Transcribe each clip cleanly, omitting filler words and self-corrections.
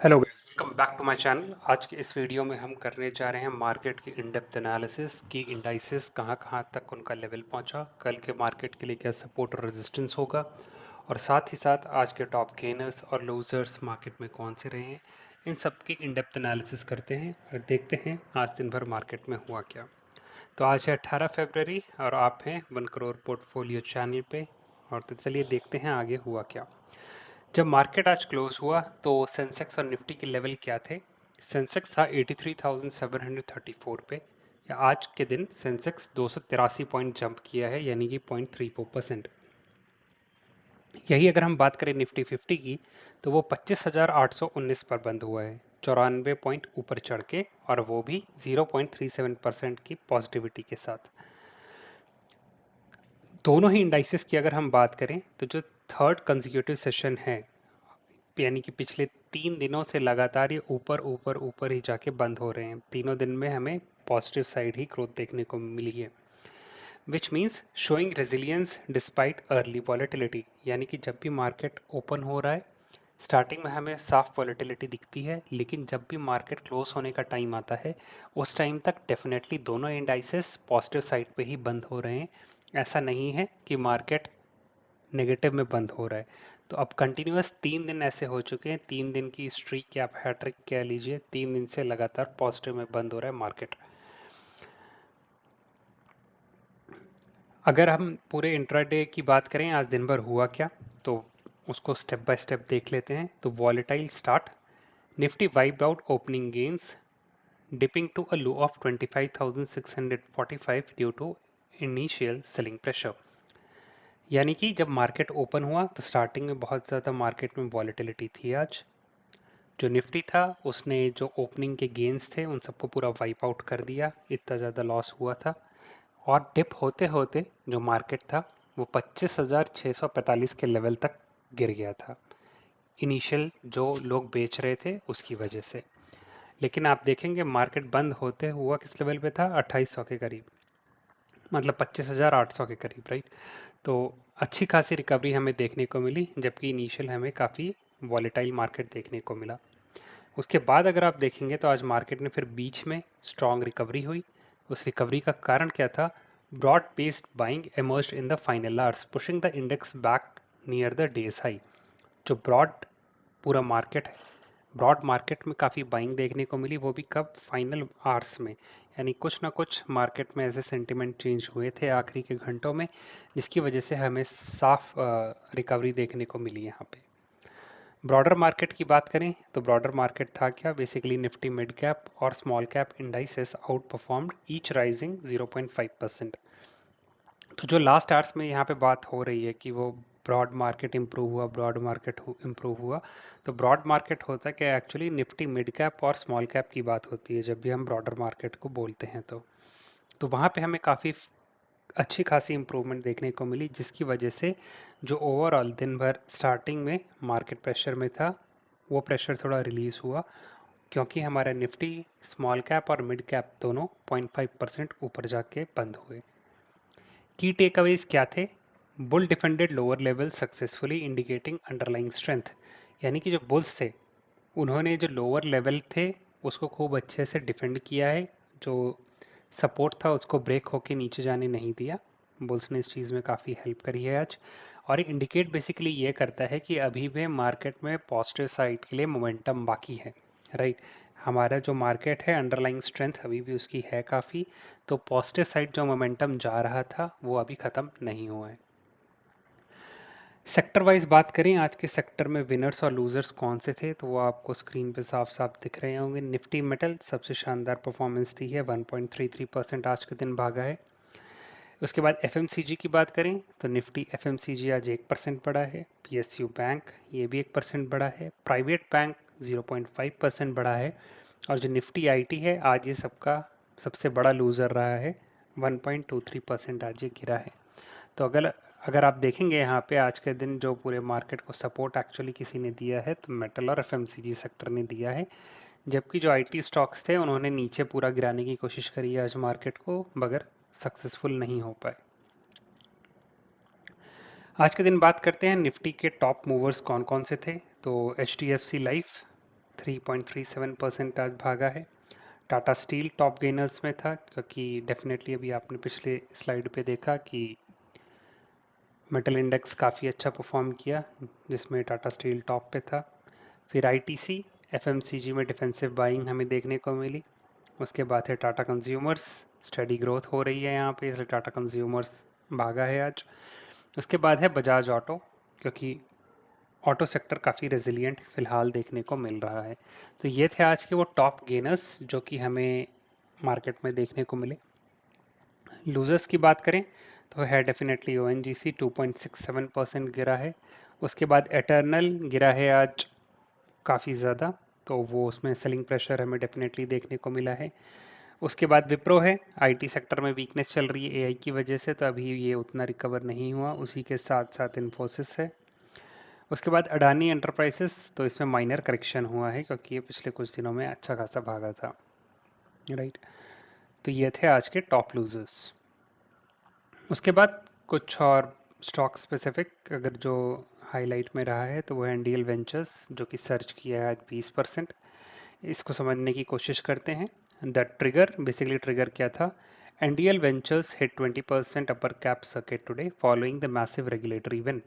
Hello guys, welcome back to my channel. आज के इस वीडियो में हम करने जा रहे हैं मार्केट की इन डेप्थ एनालिसिस की इंडाइसेस कहाँ कहाँ तक उनका लेवल पहुंचा, कल के मार्केट के लिए क्या सपोर्ट और रेजिस्टेंस होगा, और साथ ही साथ आज के टॉप गेनर्स और लूजर्स मार्केट में कौन से रहे हैं। इन सब की इन डेप्थ एनालिसिस करते हैं और देखते हैं आज दिन भर मार्केट में हुआ क्या। तो आज है 18 फरवरी और आप हैं 1 करोड़ पोर्टफोलियो चैनल पे। और तो चलिए देखते हैं आगे हुआ क्या। जब मार्केट आज क्लोज हुआ तो सेंसेक्स और निफ्टी के लेवल क्या थे। सेंसेक्स था 83,734 पे। या आज के दिन सेंसेक्स 283 पॉइंट जंप किया है, यानी कि 0.34%। यही अगर हम बात करें निफ्टी 50 की तो वो 25,819 पर बंद हुआ है, 94 पॉइंट ऊपर चढ़ के, और वो भी 0.37% की पॉजिटिविटी के साथ। दोनों ही इंडाइसेस की अगर हम बात करें तो जो थर्ड कंजिक्यूटिव सेशन है, यानी कि पिछले 3 दिनों से लगातार ये ऊपर ऊपर ऊपर ही जाके बंद हो रहे हैं। तीनों दिन में हमें पॉजिटिव साइड ही ग्रोथ देखने को मिली है, which means showing resilience despite early volatility. यानी कि जब भी मार्केट ओपन हो रहा है, स्टार्टिंग में हमें साफ वॉलेटिलिटी दिखती है, लेकिन जब भी मार्केट क्लोज होने का टाइम आता है उस टाइम तक डेफिनेटली दोनों इंडाइसेस पॉजिटिव साइड पे ही बंद हो रहे हैं। ऐसा नहीं है कि मार्केट नेगेटिव में बंद हो रहा है। तो अब कंटिन्यूअस 3 दिन ऐसे हो चुके हैं, 3 दिन की स्ट्रीक या आप हैट्रिक कह लीजिए, 3 दिन से लगातार पॉजिटिव में बंद हो रहा है मार्केट। अगर हम पूरे इंट्राडे की बात करें आज दिन भर हुआ क्या, तो उसको स्टेप बाय स्टेप देख लेते हैं। तो volatile start, Nifty wiped out opening gains, dipping to a low of 25,645 due to initial selling pressure. यानी कि जब मार्केट ओपन हुआ तो स्टार्टिंग में बहुत ज़्यादा मार्केट में वॉलेटिलिटी थी। आज जो निफ्टी था उसने जो ओपनिंग के गेन्स थे उन सबको पूरा वाइप आउट कर दिया, इतना ज़्यादा लॉस हुआ था। और डिप होते होते जो मार्केट था वो 25,645 के लेवल तक गिर गया था, इनिशियल जो लोग बेच रहे थे उसकी वजह से। लेकिन आप देखेंगे मार्केट बंद होते हुआ किस लेवल पे था, 2800 के करीब, मतलब 25,800 के करीब, राइट। तो अच्छी खासी रिकवरी हमें देखने को मिली, जबकि इनिशियल हमें काफ़ी वॉलेटाइल मार्केट देखने को मिला। उसके बाद अगर आप देखेंगे तो आज मार्केट ने फिर बीच में स्ट्रॉन्ग रिकवरी हुई। उस रिकवरी का कारण क्या था, broad based buying emerged in the final hours pushing the index back near the day's high. जो ब्रॉड पूरा मार्केट है, ब्रॉड मार्केट में काफ़ी बाइंग देखने को मिली, वो भी कब, फाइनल आवर्स में। यानी कुछ ना कुछ मार्केट में ऐसे सेंटिमेंट चेंज हुए थे आखिरी के घंटों में, जिसकी वजह से हमें साफ रिकवरी देखने को मिली यहाँ पे। ब्रॉडर मार्केट की बात करें तो ब्रॉडर मार्केट था क्या, बेसिकली निफ्टी मिड कैप और small cap indices out performed, each rising 0.5%। तो जो लास्ट आवर्स में यहाँ पे बात हो रही है कि वो ब्रॉड मार्केट इम्प्रूव हुआ, ब्रॉड मार्केट इम्प्रूव हुआ, तो ब्रॉड मार्केट होता है कि एक्चुअली निफ्टी मिड कैप और स्मॉल कैप की बात होती है जब भी हम ब्रॉडर मार्केट को बोलते हैं। तो वहाँ पे हमें काफ़ी अच्छी खासी इम्प्रूवमेंट देखने को मिली, जिसकी वजह से जो ओवरऑल दिन भर स्टार्टिंग में मार्केट प्रेशर में था वो प्रेशर थोड़ा रिलीज़ हुआ, क्योंकि हमारा निफ्टी स्मॉल कैप और मिड कैप दोनों 0.5% ऊपर जाके बंद हुए। की टेकअवेज क्या थे, bull defended lower level successfully indicating underlying strength. यानी कि जो बुल्स थे उन्होंने जो लोअर लेवल थे उसको खूब अच्छे से डिफेंड किया है, जो सपोर्ट था उसको ब्रेक होके नीचे जाने नहीं दिया। बुल्स ने इस चीज़ में काफ़ी हेल्प करी है आज। और ये इंडिकेट बेसिकली ये करता है कि अभी भी मार्केट में पॉजिटिव साइड के लिए मोमेंटम बाकी है, राइट। हमारा जो मार्केट है अंडरलाइंग स्ट्रेंथ अभी भी उसकी है काफ़ी, तो पॉजिटिव साइड जो मोमेंटम जा रहा था वो अभी ख़त्म नहीं हुआ है। सेक्टर वाइज बात करें आज के सेक्टर में विनर्स और लूजर्स कौन से थे, तो वो आपको स्क्रीन पे साफ साफ दिख रहे होंगे। निफ्टी मेटल सबसे शानदार परफॉर्मेंस दी है, 1.33% आज के दिन भागा है। उसके बाद एफएमसीजी की बात करें तो निफ्टी एफएमसीजी आज 1% बढ़ा है। पीएसयू बैंक ये भी 1% बढ़ा है। प्राइवेट बैंक 0.5% बढ़ा है। और जो निफ्टी आईटी है आज ये सबका सबसे बड़ा लूज़र रहा है, 1.23% आज ये गिरा है। तो अगर अगर आप देखेंगे यहाँ पे आज के दिन जो पूरे मार्केट को सपोर्ट एक्चुअली किसी ने दिया है तो मेटल और एफएमसीजी सेक्टर ने दिया है, जबकि जो आईटी स्टॉक्स थे उन्होंने नीचे पूरा गिराने की कोशिश करी है आज मार्केट को, मगर सक्सेसफुल नहीं हो पाए। आज के दिन बात करते हैं निफ्टी के टॉप मूवर्स कौन कौन से थे। तो H D F C life 3.37% आज भागा है। टाटा स्टील टॉप गेनर्स में था, क्योंकि डेफिनेटली अभी आपने पिछले स्लाइड पे देखा कि मेटल इंडेक्स काफ़ी अच्छा परफॉर्म किया, जिसमें टाटा स्टील टॉप पे था। फिर आईटीसी, एफएमसीजी में डिफेंसिव बाइंग हमें देखने को मिली। उसके बाद है टाटा कंज्यूमर्स, स्टडी ग्रोथ हो रही है यहाँ पे, इसलिए टाटा कंज्यूमर्स भागा है आज। उसके बाद है बजाज ऑटो, क्योंकि ऑटो सेक्टर काफ़ी रेजिलिएंट फ़िलहाल देखने को मिल रहा है। तो ये थे आज के वो टॉप गेनर्स जो कि हमें मार्केट में देखने को मिले। लूज़र्स की बात करें तो है डेफिनेटली ओएनजीसी, 2.67% गिरा है। उसके बाद एटर्नल गिरा है आज काफ़ी ज़्यादा, तो वो उसमें सेलिंग प्रेशर हमें डेफिनेटली देखने को मिला है। उसके बाद विप्रो है, आईटी सेक्टर में वीकनेस चल रही है एआई की वजह से, तो अभी ये उतना रिकवर नहीं हुआ। उसी के साथ साथ इन्फोसिस है। उसके बाद अडानी एंटरप्राइजेस, तो इसमें माइनर करेक्शन हुआ है, क्योंकि ये पिछले कुछ दिनों में अच्छा खासा भागा था। राइट, तो ये थे आज के टॉप लूजर्स। उसके बाद कुछ और स्टॉक स्पेसिफिक अगर जो हाईलाइट में रहा है, तो वो है एनडीएल वेंचर्स, जो कि सर्च किया है आज 20%। इसको समझने की कोशिश करते हैं। द ट्रिगर, बेसिकली ट्रिगर क्या था? NDL ventures hit 20% upper cap circuit today following the massive regulatory win.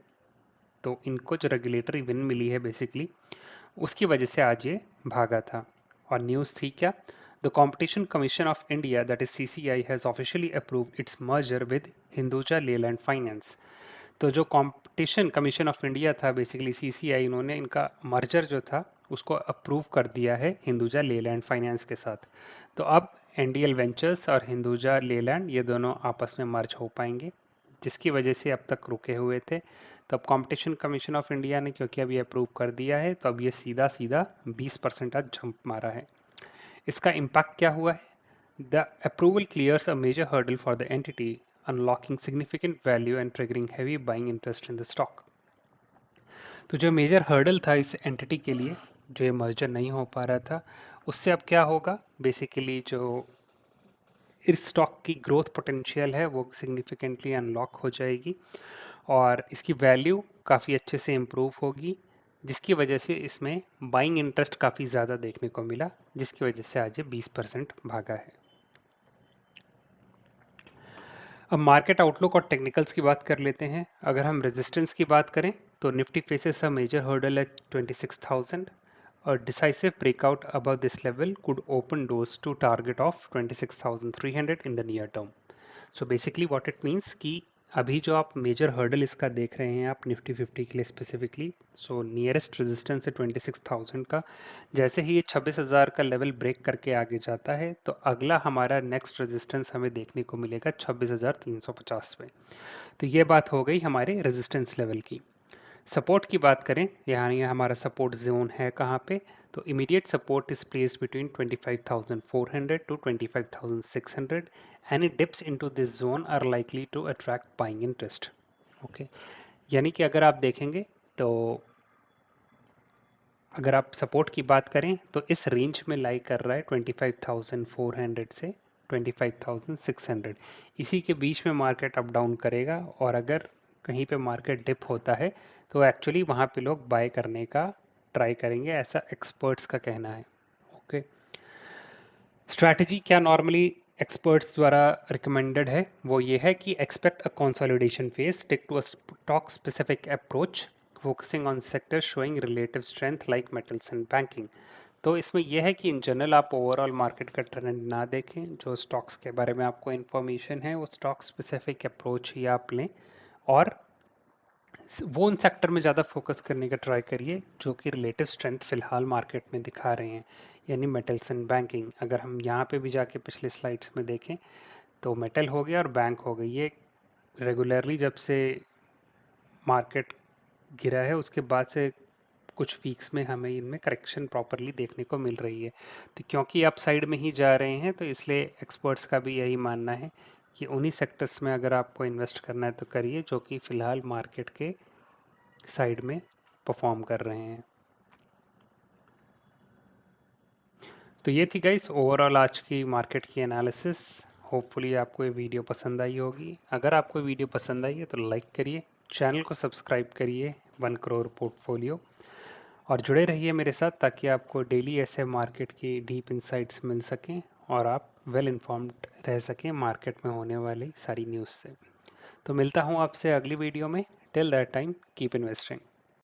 तो इनको जो रेगुलेटरी विन मिली है बेसिकली, उसकी वजह से आज ये भागा था। और न्यूज़ थी क्या? The competition commission of India, that is CCI, has officially approved it's merger with Hinduja Leyland finance. तो जो कंपटीशन कमीशन ऑफ इंडिया था, बेसिकली सीसीआई, इन्होंने इनका मर्जर जो था उसको अप्रूव कर दिया है हिंदुजा लेलैंड फाइनेंस के साथ। तो अब एनडीएल वेंचर्स और हिंदुजा लेलैंड ये दोनों आपस में मर्ज हो पाएंगे, जिसकी वजह से अब तक रुके हुए थे। तो अब कंपटीशन कमीशन ऑफ इंडिया ने क्योंकि अभी अप्रूव कर दिया है, तो अब ये सीधा सीधा 20% आज जंप मारा है। इसका इम्पैक्ट क्या हुआ है? The approval clears a major hurdle for the entity, unlocking significant value and triggering heavy buying interest in the stock. तो जो मेजर हर्डल था इस एंटिटी के लिए, जो ये मर्जर नहीं हो पा रहा था, उससे अब क्या होगा? बेसिकली जो इस स्टॉक की ग्रोथ पोटेंशियल है वो सिग्निफिकेंटली अनलॉक हो जाएगी, और इसकी वैल्यू काफ़ी अच्छे से इम्प्रूव होगी, जिसकी वजह से इसमें बाइंग इंटरेस्ट काफ़ी ज़्यादा देखने को मिला, जिसकी वजह से आज ये 20% भागा है। अब मार्केट आउटलुक और टेक्निकल्स की बात कर लेते हैं। अगर हम रेजिस्टेंस की बात करें तो Nifty faces a major hurdle at 26,000। और decisive breakout above this level could open doors to target of 26,300 in the near term. So basically what it means कि अभी जो आप मेजर हर्डल इसका देख रहे हैं आप निफ्टी 50 के लिए स्पेसिफिकली, सो नियरेस्ट रेजिस्टेंस है 26,000 का। जैसे ही ये 26,000 का लेवल ब्रेक करके आगे जाता है, तो अगला हमारा नेक्स्ट रेजिस्टेंस हमें देखने को मिलेगा 26,350 पे। तो ये बात हो गई हमारे रेजिस्टेंस लेवल की। सपोर्ट की बात करें, यहाँ ये हमारा सपोर्ट जोन है कहाँ पे? तो immediate support is placed between 25,400 to 25,600, any dips into this zone are likely to attract buying interest. Okay, यानी कि अगर आप देखेंगे तो अगर आप सपोर्ट की बात करें तो इस रेंज में लाई कर रहा है 25,400 से 25,600। इसी के बीच में मार्केट अप डाउन करेगा, और अगर कहीं पे मार्केट डिप होता है तो एक्चुअली वहाँ पे लोग बाय करने का ट्राई करेंगे, ऐसा एक्सपर्ट्स का कहना है। ओके, स्ट्रैटेजी क्या नॉर्मली एक्सपर्ट्स द्वारा रिकमेंडेड है, वो ये है कि expect a consolidation phase, stick to a stock specific approach, focusing on sector showing relative strength like metals and banking. तो इसमें यह है कि इन जनरल आप ओवरऑल मार्केट का ट्रेंड ना देखें, जो स्टॉक्स के बारे में आपको इन्फॉर्मेशन है वो स्टॉक स्पेसिफिक अप्रोच ही आप लें, और वो उन सेक्टर में ज़्यादा फोकस करने का ट्राई करिए जो कि रिलेटिव स्ट्रेंथ फ़िलहाल मार्केट में दिखा रहे हैं, यानी मेटल्स एंड बैंकिंग। अगर हम यहाँ पे भी जाके पिछले स्लाइड्स में देखें तो मेटल हो गया और बैंक हो गई, ये रेगुलरली जब से मार्केट गिरा है उसके बाद से कुछ वीक्स में हमें इनमें करेक्शन प्रॉपरली देखने को मिल रही है। तो क्योंकि आप साइड में ही जा रहे हैं, तो इसलिए एक्सपर्ट्स का भी यही मानना है कि उन्हीं सेक्टर्स में अगर आपको इन्वेस्ट करना है तो करिए जो कि फ़िलहाल मार्केट के साइड में परफॉर्म कर रहे हैं। तो ये थी गाइस ओवरऑल आज की मार्केट की एनालिसिस। होपफुली आपको ये वीडियो पसंद आई होगी। अगर आपको वीडियो पसंद आई है तो लाइक करिए, चैनल को सब्सक्राइब करिए 1 करोड़ पोर्टफोलियो, और जुड़े रहिए मेरे साथ ताकि आपको डेली ऐसे मार्केट की डीप इंसाइट्स मिल सकें और आप वेल इन्फॉर्म्ड रह सकें मार्केट में होने वाली सारी न्यूज़ से। तो मिलता हूँ आपसे अगली वीडियो में। Till that time keep investing.